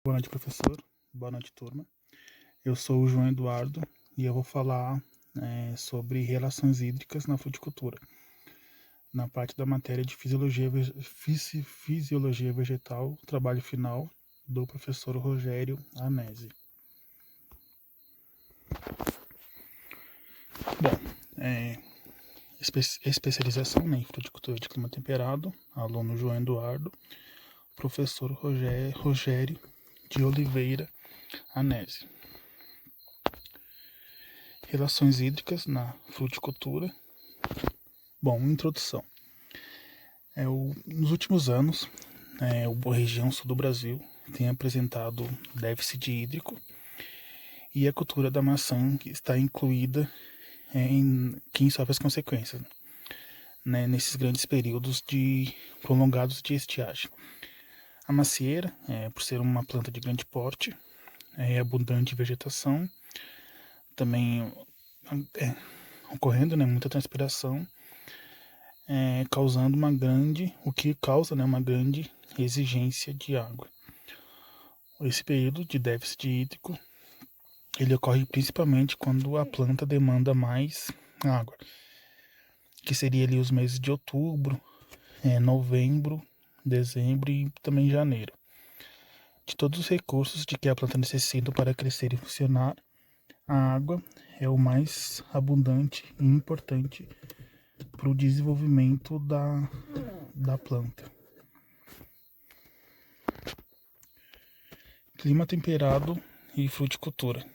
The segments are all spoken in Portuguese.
Boa noite, professor. Boa noite, turma. Eu sou o João Eduardo e eu vou falar sobre relações hídricas na fruticultura, na parte da matéria de fisiologia vegetal, trabalho final do professor Rogério Anesi. Bom, especialização em fruticultura de clima temperado, aluno João Eduardo, professor Rogério de Oliveira Anesi. Relações hídricas na fruticultura. Bom, introdução. Nos últimos anos, a região sul do Brasil tem apresentado déficit hídrico e a cultura da maçã está incluída em quem sofre as consequências, né, nesses grandes períodos prolongados de estiagem. A macieira, por ser uma planta de grande porte, é abundante em vegetação, também ocorrendo, né, muita transpiração, causando o que causa, né, uma grande exigência de água. Esse período de déficit hídrico ele ocorre principalmente quando a planta demanda mais água, que seria ali os meses de outubro, novembro, dezembro e também janeiro. De todos os recursos de que a planta necessita para crescer e funcionar, a água é o mais abundante e importante para o desenvolvimento da planta. Clima temperado e fruticultura.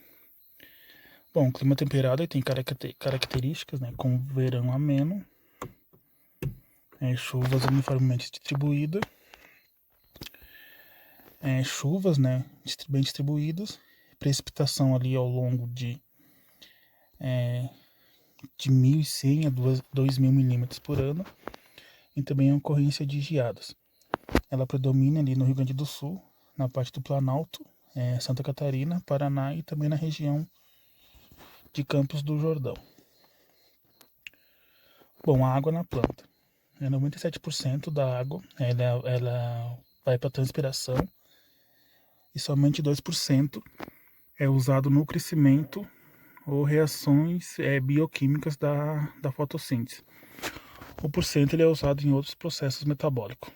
Bom, o clima temperado tem características, né, como verão ameno, chuvas uniformemente distribuídas, chuvas, né, bem distribuídas, precipitação ali ao longo de 1.100 a 2.000 milímetros por ano, e também a ocorrência de geadas. Ela predomina ali no Rio Grande do Sul, na parte do Planalto, Santa Catarina, Paraná e também na região de Campos do Jordão. Bom, a água na planta. 97% da água ela vai para a transpiração e somente 2% é usado no crescimento ou reações bioquímicas da fotossíntese. 1% ele é usado em outros processos metabólicos.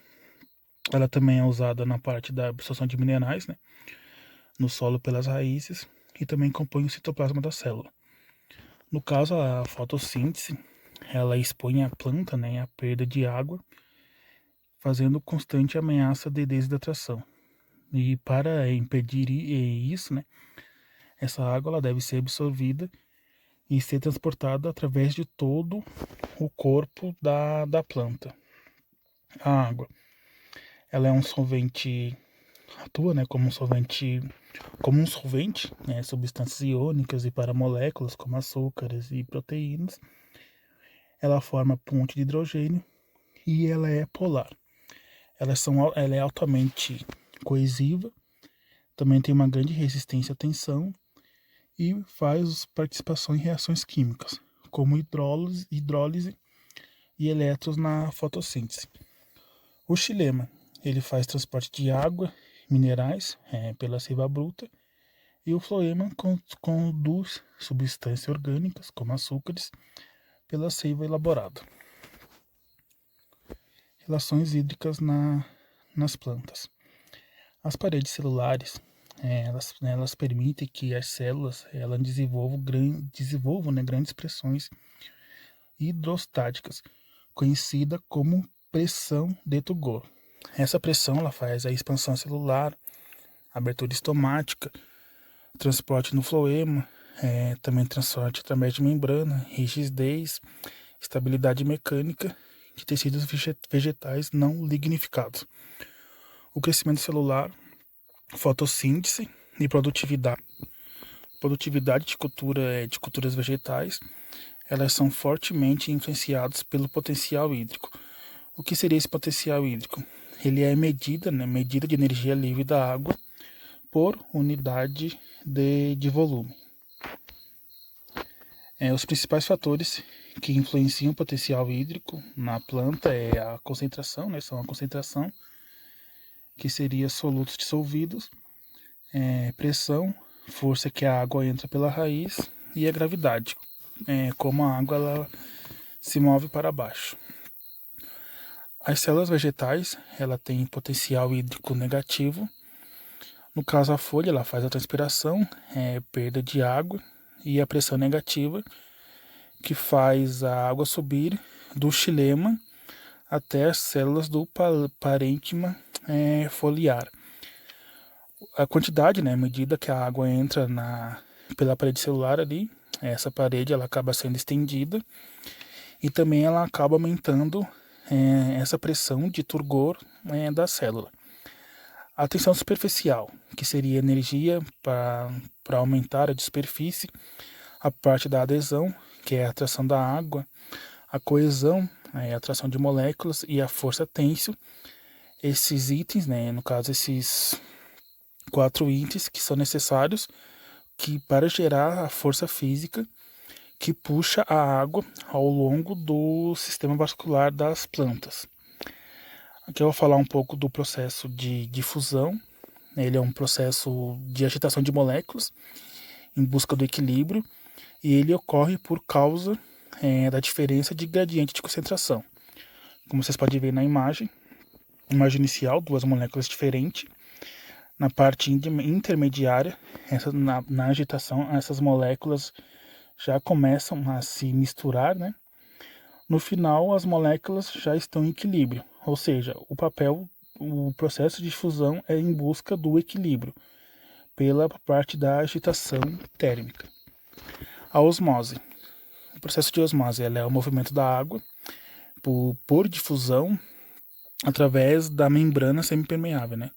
Ela também é usada na parte da absorção de minerais, né, no solo pelas raízes, e também compõe o citoplasma da célula. No caso, a fotossíntese, ela expõe a planta, né, à perda de água, fazendo constante ameaça de desidratação. E para impedir isso, né, essa água ela deve ser absorvida e ser transportada através de todo o corpo da planta. A água, ela é um solvente, atua, né, como um solvente, né, substâncias iônicas e para moléculas como açúcares e proteínas. Ela forma ponte de hidrogênio e ela é polar. Ela é altamente coesiva, também tem uma grande resistência à tensão e faz participação em reações químicas, como hidrólise e elétrons na fotossíntese. O xilema, ele faz transporte de água, minerais pela seiva bruta, e o floema conduz substâncias orgânicas, como açúcares, pela seiva elaborada. Relações hídricas nas plantas. As paredes celulares, elas permitem que as células desenvolvam, né, grandes pressões hidrostáticas, conhecida como pressão de Tugor. Essa pressão ela faz a expansão celular, abertura estomática, transporte no floema, também transporte através de membrana, rigidez, estabilidade mecânica de tecidos vegetais não lignificados. O crescimento celular, fotossíntese e produtividade de culturas vegetais, elas são fortemente influenciadas pelo potencial hídrico. O que seria esse potencial hídrico? Ele é medida de energia livre da água por unidade de volume. Os principais fatores que influenciam o potencial hídrico na planta é a concentração, né, são a concentração, que seria solutos dissolvidos, pressão, força que a água entra pela raiz, e a gravidade, como a água ela se move para baixo. As células vegetais, ela tem potencial hídrico negativo. No caso, a folha ela faz a transpiração, perda de água, e a pressão negativa, que faz a água subir do xilema até as células do parênquima foliar. A quantidade, à medida que a água entra pela parede celular ali, essa parede ela acaba sendo estendida, e também ela acaba aumentando essa pressão de turgor da célula. A tensão superficial, que seria energia para aumentar a superfície, a parte da adesão, que é a atração da água, a coesão, a atração de moléculas, e a força tênsil. Esses itens, no caso esses 4 itens que são necessários para gerar a força física que puxa a água ao longo do sistema vascular das plantas. Aqui eu vou falar um pouco do processo de difusão. Ele é um processo de agitação de moléculas em busca do equilíbrio, e ele ocorre por causa da diferença de gradiente de concentração. Como vocês podem ver na imagem inicial, 2 moléculas diferentes. Na parte intermediária, na agitação, essas moléculas já começam a se misturar, No final, as moléculas já estão em equilíbrio, ou seja, o processo de fusão é em busca do equilíbrio, pela parte da agitação térmica. A osmose. O processo de osmose é o movimento da água por difusão através da membrana semipermeável,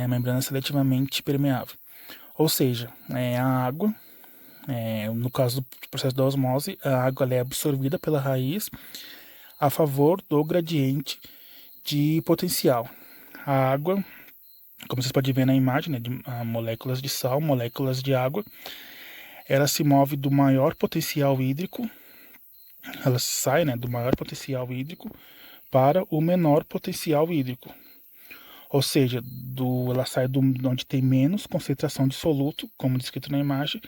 membrana seletivamente permeável. Ou seja, a água, no caso do processo da osmose, a água é absorvida pela raiz a favor do gradiente de potencial. A água, como vocês podem ver na imagem, de moléculas de sal, moléculas de água, ela se move do maior potencial hídrico, ela sai do maior potencial hídrico para o menor potencial hídrico. Ou seja, ela sai de onde tem menos concentração de soluto, como descrito na imagem,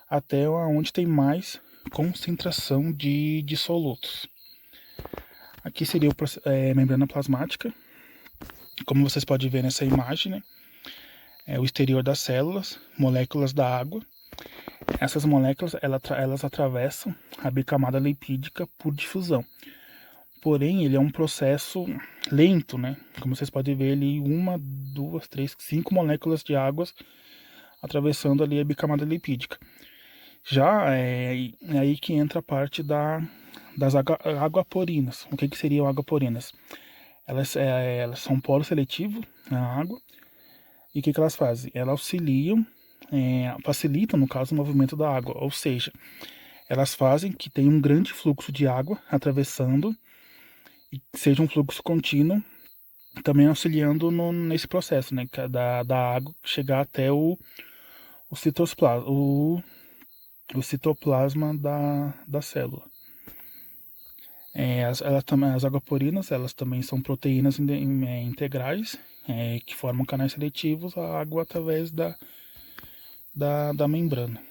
até onde tem mais concentração de solutos. Aqui seria a membrana plasmática. Como vocês podem ver nessa imagem, o exterior das células, moléculas da água. Essas moléculas elas atravessam a bicamada lipídica por difusão. Porém, ele é um processo lento, Como vocês podem ver ali, 1, 2, 3, 5 moléculas de água atravessando ali a bicamada lipídica. Já é aí que entra a parte das aguaporinas. O que seriam aguaporinas? Elas são polo seletivo na água. E o que elas fazem? Elas auxiliam, facilitam, no caso, o movimento da água. Ou seja, elas fazem que tenha um grande fluxo de água atravessando, e seja um fluxo contínuo, também auxiliando nesse processo, da água chegar até o citoplasma da célula. As aguaporinas, elas também são proteínas integrais, que formam canais seletivos à água através da membrana.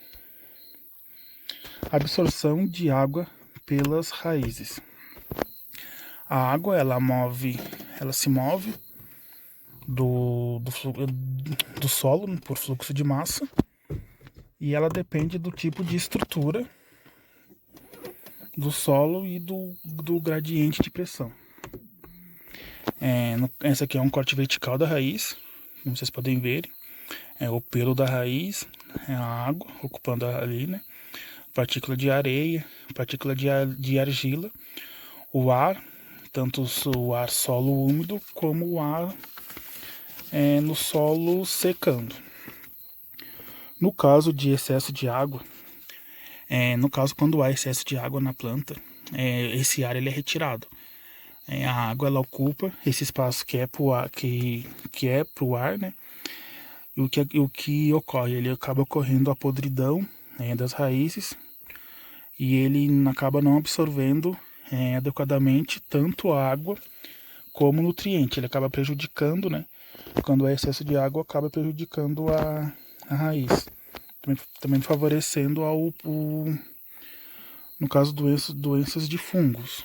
Absorção de água pelas raízes. A água ela se move do solo por fluxo de massa, e ela depende do tipo de estrutura do solo e do gradiente de pressão. Essa aqui é um corte vertical da raiz, como vocês podem ver. O pelo da raiz, a água ocupando ali, partícula de areia, partícula de argila, o ar, tanto o ar solo úmido como o ar no solo secando. No caso de excesso de água, quando há excesso de água na planta, esse ar ele é retirado. A água ela ocupa esse espaço que é para o ar, E o que ocorre? Ele acaba ocorrendo a podridão das raízes, e ele acaba não absorvendo adequadamente tanto a água como o nutriente. Ele acaba prejudicando quando há excesso de água, acaba prejudicando a raiz, também favorecendo no caso, doenças de fungos.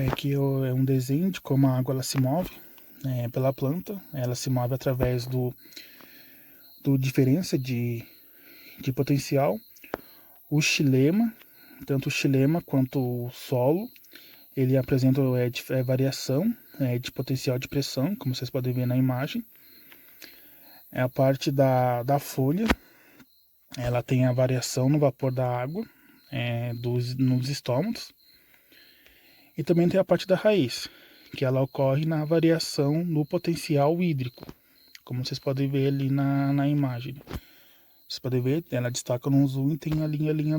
Aqui é um desenho de como a água ela se move pela planta. Ela se move através do diferença de potencial. O xilema, tanto o xilema quanto o solo, ele apresenta variação de potencial de pressão, como vocês podem ver na imagem. A parte da folha, ela tem a variação no vapor da água nos estômatos. E também tem a parte da raiz, que ela ocorre na variação no potencial hídrico, como vocês podem ver ali na imagem. Vocês podem ver, ela destaca no zoom e tem a linha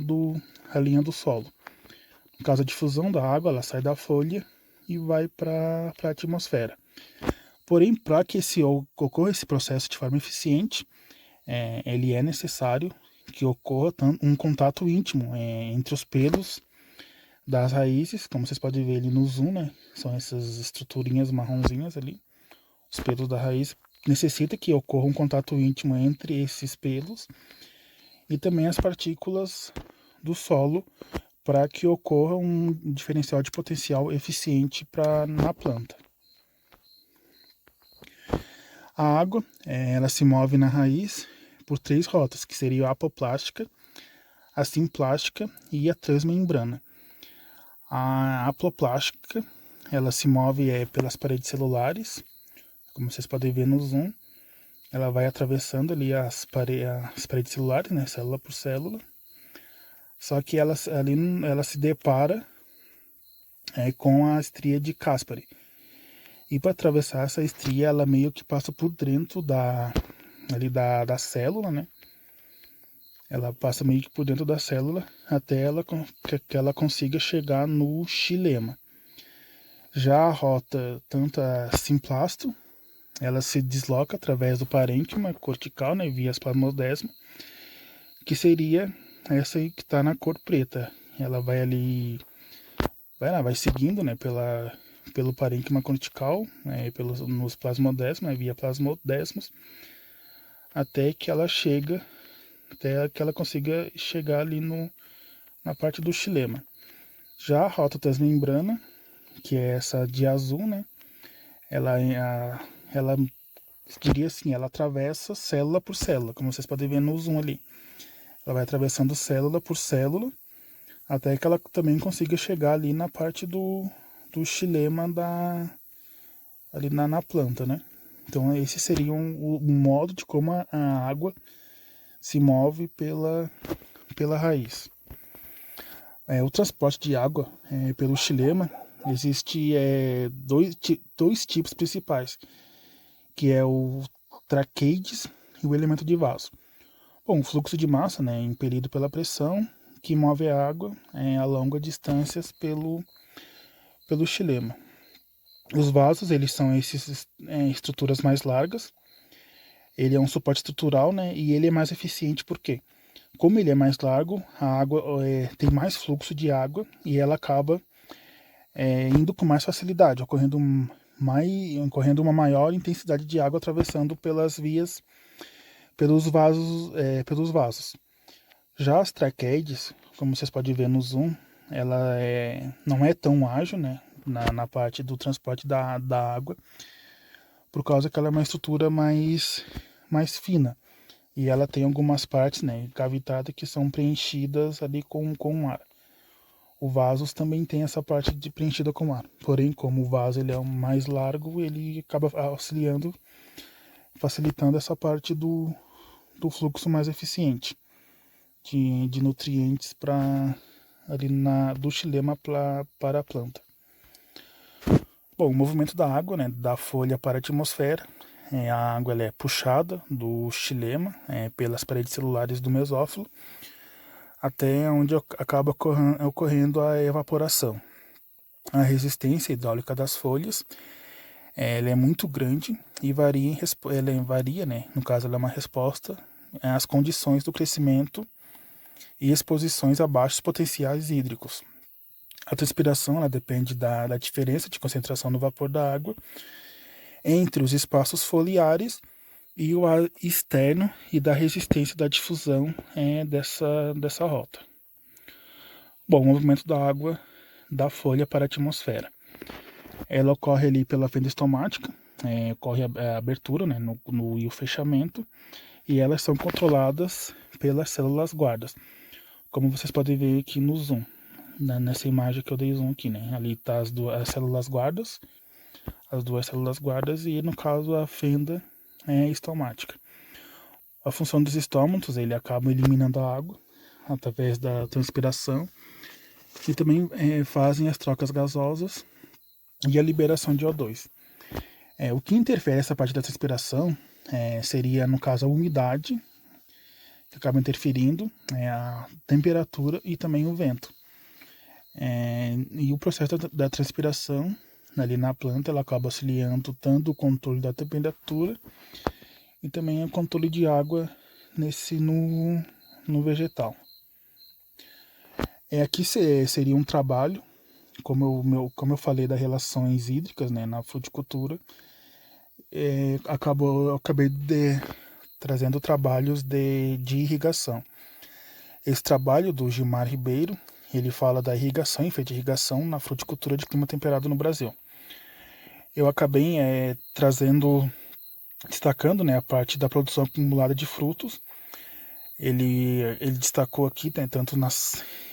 do solo. No caso da difusão da água, ela sai da folha e vai para a atmosfera. Porém, para que ocorra esse processo de forma eficiente, ele é necessário que ocorra um contato íntimo entre os pelos das raízes, como vocês podem ver ali no zoom, né? São essas estruturinhas marronzinhas ali. Os pelos da raiz necessita que ocorra um contato íntimo entre esses pelos e também as partículas do solo para que ocorra um diferencial de potencial eficiente na planta. A água, ela se move na raiz por 3 rotas, que seria a apoplástica, a simplástica e a transmembrana. A aploplástica, ela se move pelas paredes celulares, como vocês podem ver no zoom. Ela vai atravessando ali as paredes celulares, né, célula por célula. Só que ela se depara com a estria de Caspary. E para atravessar essa estria, ela meio que passa por dentro da célula, né? Ela passa meio que por dentro da célula até que ela consiga chegar no xilema. Já a rota, tanto a simplasto, ela se desloca através do parênquima cortical, né, via as plasmodesma, que seria essa aí que está na cor preta. Ela vai ali, vai seguindo, né, pelo parênquima cortical, nos plasmodesmos, né, via plasmodesmos, até que ela consiga chegar ali na parte do xilema. Já a rota transmembrana, que é essa de azul, né, ela diria assim, ela atravessa célula por célula, como vocês podem ver no zoom ali. Ela vai atravessando célula por célula, até que ela também consiga chegar ali na parte do xilema ali na planta, né? Então esse seria o modo de como a água se move pela raiz. O transporte de água pelo xilema, existe dois tipos principais, que é o traqueides e o elemento de vaso. Bom, o fluxo de massa, né, é impelido pela pressão, que move a água a longas distâncias pelo xilema. Os vasos, eles são essas estruturas mais largas. Ele é um suporte estrutural, né, e ele é mais eficiente porque, como ele é mais largo, a água tem mais fluxo de água e ela acaba indo com mais facilidade, ocorrendo uma maior intensidade de água atravessando pelas vias, pelos vasos. Já as traqueides, como vocês podem ver no zoom, ela não é tão ágil, né, na parte do transporte da água, por causa que ela é uma estrutura mais fina. E ela tem algumas partes, né, cavitadas, que são preenchidas ali com ar. O vaso também tem essa parte de preenchida com ar. Porém, como o vaso ele é mais largo, ele acaba auxiliando, facilitando essa parte do fluxo mais eficiente de nutrientes ali do xilema para a planta. Bom, o movimento da água, né, da folha para a atmosfera, a água ela é puxada do xilema pelas paredes celulares do mesófilo até onde acaba ocorrendo a evaporação. A resistência hidráulica das folhas ela é muito grande e varia, né, no caso ela é uma resposta às condições do crescimento e exposições a baixos potenciais hídricos. A transpiração ela depende da diferença de concentração no vapor da água entre os espaços foliares e o ar externo e da resistência da difusão dessa rota. Bom, o movimento da água da folha para a atmosfera. Ela ocorre ali pela fenda estomática, ocorre a abertura, né, e o fechamento, e elas são controladas pelas células guardas, como vocês podem ver aqui no zoom, nessa imagem que eu dei zoom aqui, né? Ali tá as duas células guardas, e no caso a fenda estomática. A função dos estômatos, ele acaba eliminando a água através da transpiração e também fazem as trocas gasosas e a liberação de O2. O que interfere essa parte da transpiração seria, no caso, a umidade, que acaba interferindo, a temperatura e também o vento. E o processo da transpiração ali na planta, ela acaba auxiliando tanto o controle da temperatura e também o controle de água no vegetal. Aqui seria um trabalho, como eu falei das relações hídricas, né, na fruticultura, eu acabei trazendo trabalhos de irrigação. Esse trabalho do Gilmar Ribeiro, ele fala da irrigação, efeito de irrigação na fruticultura de clima temperado no Brasil. Eu acabei destacando, né, a parte da produção acumulada de frutos. Ele destacou aqui, né,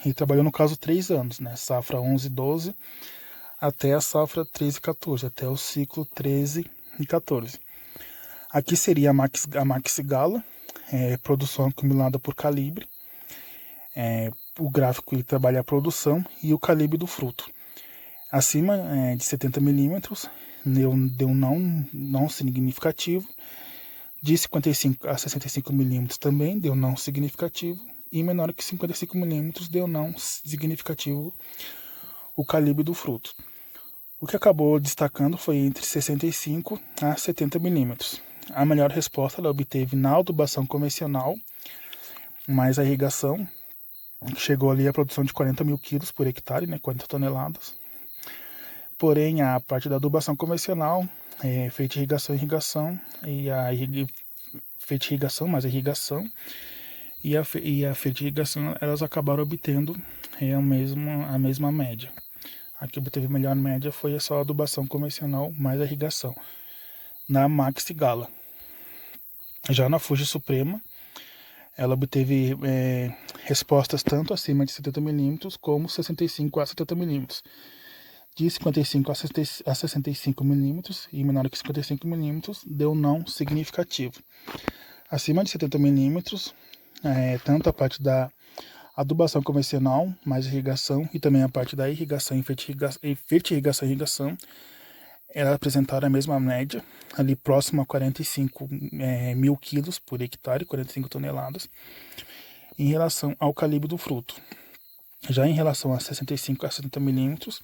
ele trabalhou no caso 3 anos, né, safra 11-12 até a safra 13-14, até o ciclo 13 e 14. Aqui seria a Maxi Gala, produção acumulada por calibre. O gráfico ele trabalha a produção e o calibre do fruto. Acima de 70 milímetros, deu não significativo. De 55 a 65 milímetros também deu não significativo. E menor que 55 milímetros deu não significativo o calibre do fruto. O que acabou destacando foi entre 65 a 70 milímetros. A melhor resposta ela obteve na adubação convencional, mais a irrigação, que chegou ali a produção de 40 mil quilos por hectare, né, 40 toneladas. Porém, a parte da adubação convencional, feita irrigação feita irrigação mais irrigação e a feita irrigação, elas acabaram obtendo a mesma média. A que obteve melhor média foi só a adubação convencional mais a irrigação, na Maxi Gala. Já na Fuji Suprema, ela obteve respostas tanto acima de 70 milímetros como 65 a 70 milímetros. De 55 a 65 milímetros e menor que 55 milímetros deu não significativo. Acima de 70 milímetros, tanto a parte da adubação convencional, mais irrigação, e também a parte da irrigação e fertirrigação, elas apresentaram a mesma média, ali próximo a 45 mil quilos por hectare, 45 toneladas, em relação ao calibre do fruto. Já em relação a 65 a 70 milímetros,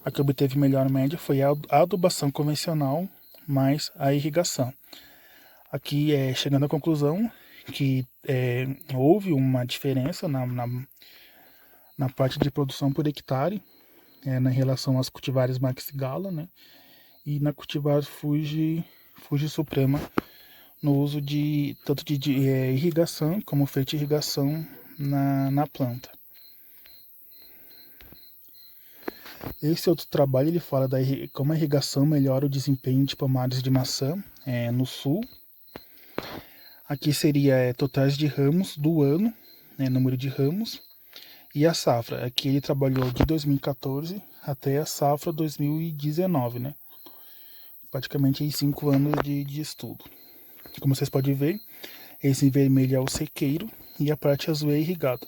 a que obteve melhor média foi a adubação convencional mais a irrigação. Aqui chegando à conclusão que houve uma diferença na parte de produção por hectare, na relação às cultivares Maxi Gala, né, e na cultivar Fuji Suprema, no uso tanto de irrigação como fertirrigação na planta. Esse outro trabalho ele fala como a irrigação melhora o desempenho de pomares de maçã no sul. Aqui seria totais de ramos do ano, número de ramos, e a safra. Aqui ele trabalhou de 2014 até a safra 2019, né? Praticamente aí 5 anos de estudo. Como vocês podem ver, esse em vermelho é o sequeiro e a parte azul é irrigado.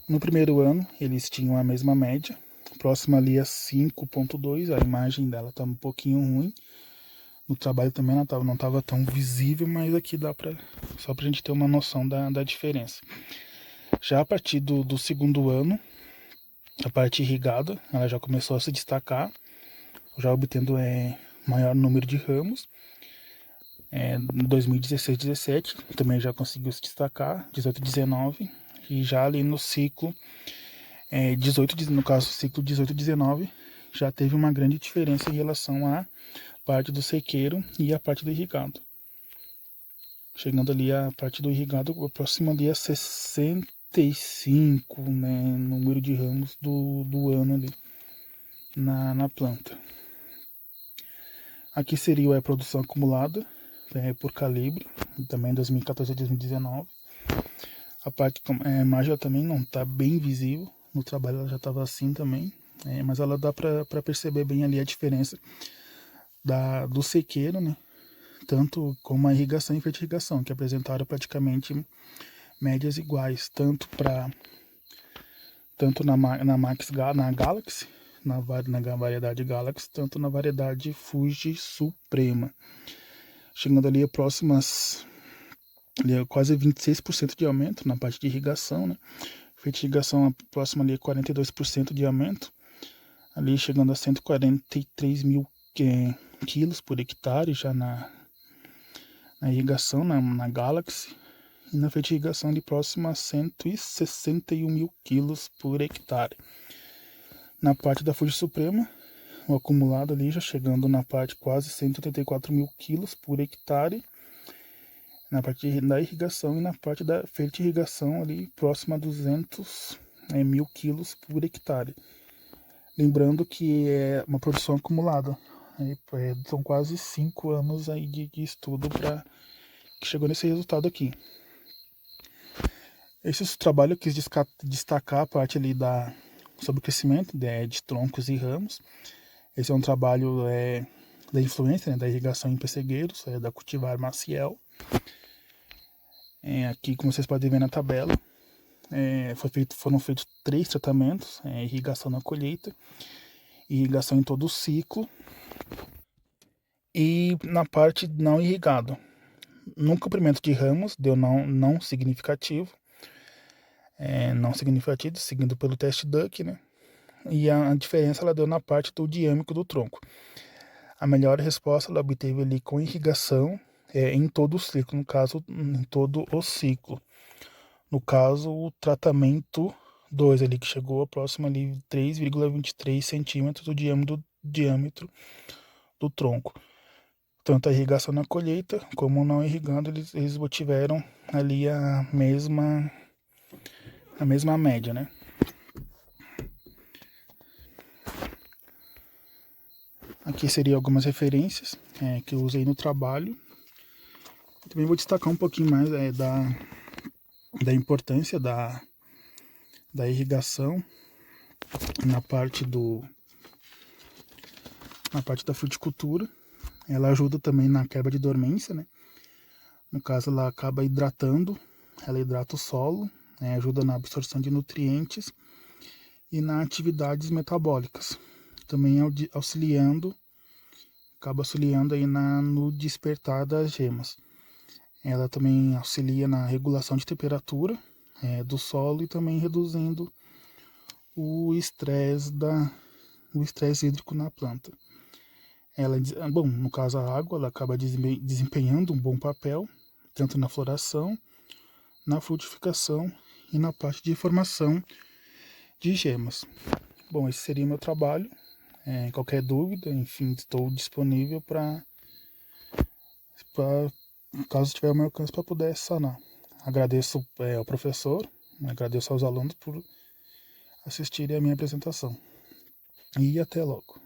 No primeiro ano eles tinham a mesma média, próxima ali a 5.2, a imagem dela tá um pouquinho ruim. No trabalho também não estava tão visível, mas aqui só pra gente ter uma noção da diferença. Já a partir do segundo ano, a parte irrigada, ela já começou a se destacar, já obtendo maior número de ramos. Em 2016-17 também já conseguiu se destacar, 18-19, e já ali no ciclo No caso, ciclo 18 e 19, já teve uma grande diferença em relação à parte do sequeiro e a parte do irrigado. Chegando ali a parte do irrigado, próximo ali a 65, né, número de ramos do ano ali na planta. Aqui seria a produção acumulada por calibre, também 2014 a 2019. A parte margem também não está bem visível, no trabalho ela já estava assim também, mas ela dá para perceber bem ali a diferença do sequeiro, né? Tanto como a irrigação e fertirrigação, que apresentaram praticamente médias iguais, tanto na Galaxy, na variedade Galaxy, tanto na variedade Fuji Suprema. Chegando ali a próximas, ali a quase 26% de aumento na parte de irrigação, né? Fertirrigação próxima ali a 42% de aumento, ali chegando a 143 mil quilos por hectare já na irrigação, na Galaxy, e na fertirrigação ali próxima a 161 mil quilos por hectare. Na parte da Fuji Suprema, o acumulado ali já chegando na parte quase 184 mil quilos por hectare, na parte da irrigação, e na parte da fertirrigação ali próxima a 200 mil quilos por hectare. Lembrando que é uma produção acumulada, são quase 5 anos aí de estudo para que chegou nesse resultado aqui. Esse trabalho eu quis destacar a parte ali sobre o crescimento de troncos e ramos. Esse é um trabalho da influência, né, da irrigação em pessegueiros, da cultivar Maciel. Aqui, como vocês podem ver na tabela, foram feitos 3 tratamentos: irrigação na colheita, irrigação em todo o ciclo e na parte não irrigado. No comprimento de ramos deu não significativo, seguindo pelo teste Duck, né? E a diferença ela deu na parte do diâmetro do tronco. A melhor resposta ela obteve ali com irrigação em todo o ciclo, no caso, em todo o ciclo. No caso, o tratamento 2 ali, que chegou a próximo ali 3,23 centímetros do diâmetro do tronco. Tanto a irrigação na colheita como não irrigando, eles obtiveram ali a mesma média, né? Aqui seriam algumas referências que eu usei no trabalho. Eu também vou destacar um pouquinho mais da importância da irrigação na parte da fruticultura. Ela ajuda também na quebra de dormência, né? No caso, ela acaba hidratando, ela hidrata o solo, ajuda na absorção de nutrientes e nas atividades metabólicas. Também acaba auxiliando aí no despertar das gemas. Ela também auxilia na regulação de temperatura do solo e também reduzindo o estresse hídrico na planta. No caso a água, ela acaba desempenhando um bom papel, tanto na floração, na frutificação e na parte de formação de gemas. Bom, esse seria o meu trabalho. Qualquer dúvida, enfim, estou disponível para caso tiver o meu alcance para poder sanar. Agradeço ao professor, agradeço aos alunos por assistirem a minha apresentação. E até logo.